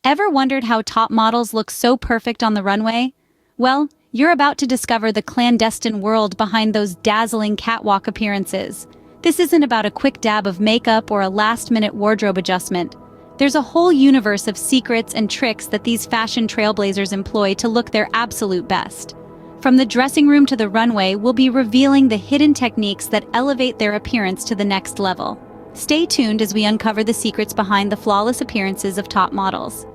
Ever wondered how top models look so perfect on the runway? Well, you're about to discover the clandestine world behind those dazzling catwalk appearances. This isn't about a quick dab of makeup or a last-minute wardrobe adjustment. There's a whole universe of secrets and tricks that these fashion trailblazers employ to look their absolute best. From the dressing room to the runway, we'll be revealing the hidden techniques that elevate their appearance to the next level. Stay tuned as we uncover the secrets behind the flawless appearances of top models.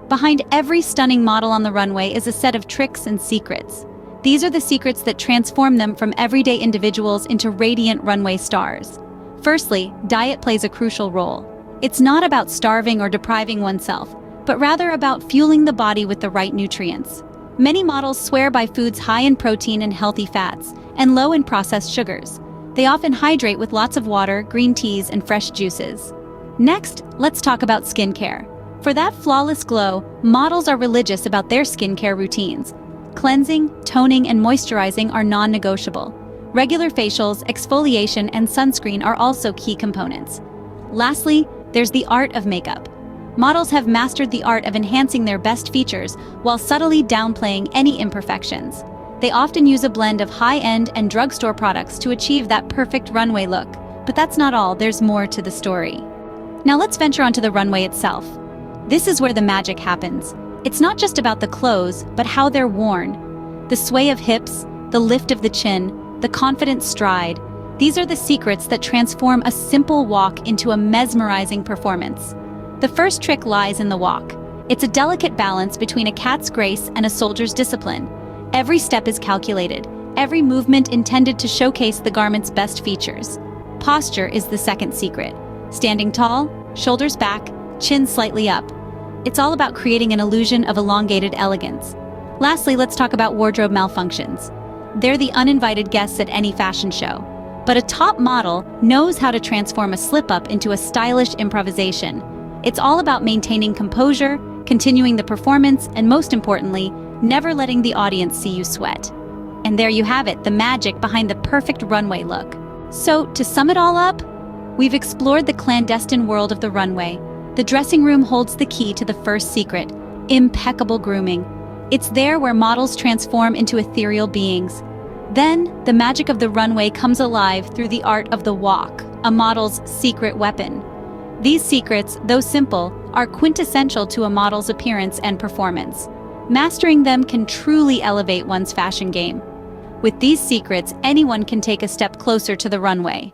Behind every stunning model on the runway is a set of tricks and secrets. These are the secrets that transform them from everyday individuals into radiant runway stars. Firstly, diet plays a crucial role. It's not about starving or depriving oneself, but rather about fueling the body with the right nutrients. Many models swear by foods high in protein and healthy fats, and low in processed sugars. They often hydrate with lots of water, green teas, and fresh juices. Next, let's talk about skincare. For that flawless glow, models are religious about their skincare routines. Cleansing, toning, and moisturizing are non-negotiable. Regular facials, exfoliation, and sunscreen are also key components. Lastly, there's the art of makeup. Models have mastered the art of enhancing their best features while subtly downplaying any imperfections. They often use a blend of high-end and drugstore products to achieve that perfect runway look. But that's not all, there's more to the story. Now let's venture onto the runway itself. This is where the magic happens. It's not just about the clothes, but how they're worn. The sway of hips, the lift of the chin, the confident stride. These are the secrets that transform a simple walk into a mesmerizing performance. The first trick lies in the walk. It's a delicate balance between a cat's grace and a soldier's discipline. Every step is calculated, every movement intended to showcase the garment's best features. Posture is the second secret. Standing tall, shoulders back, chin slightly up. It's all about creating an illusion of elongated elegance. Lastly, let's talk about wardrobe malfunctions. They're the uninvited guests at any fashion show. But a top model knows how to transform a slip-up into a stylish improvisation. It's all about maintaining composure, continuing the performance, and most importantly, never letting the audience see you sweat. And there you have it, the magic behind the perfect runway look. So, to sum it all up, we've explored the clandestine world of the runway. The dressing room holds the key to the first secret: impeccable grooming. It's there where models transform into ethereal beings. Then, the magic of the runway comes alive through the art of the walk, a model's secret weapon. These secrets, though simple, are quintessential to a model's appearance and performance. Mastering them can truly elevate one's fashion game. With these secrets, anyone can take a step closer to the runway.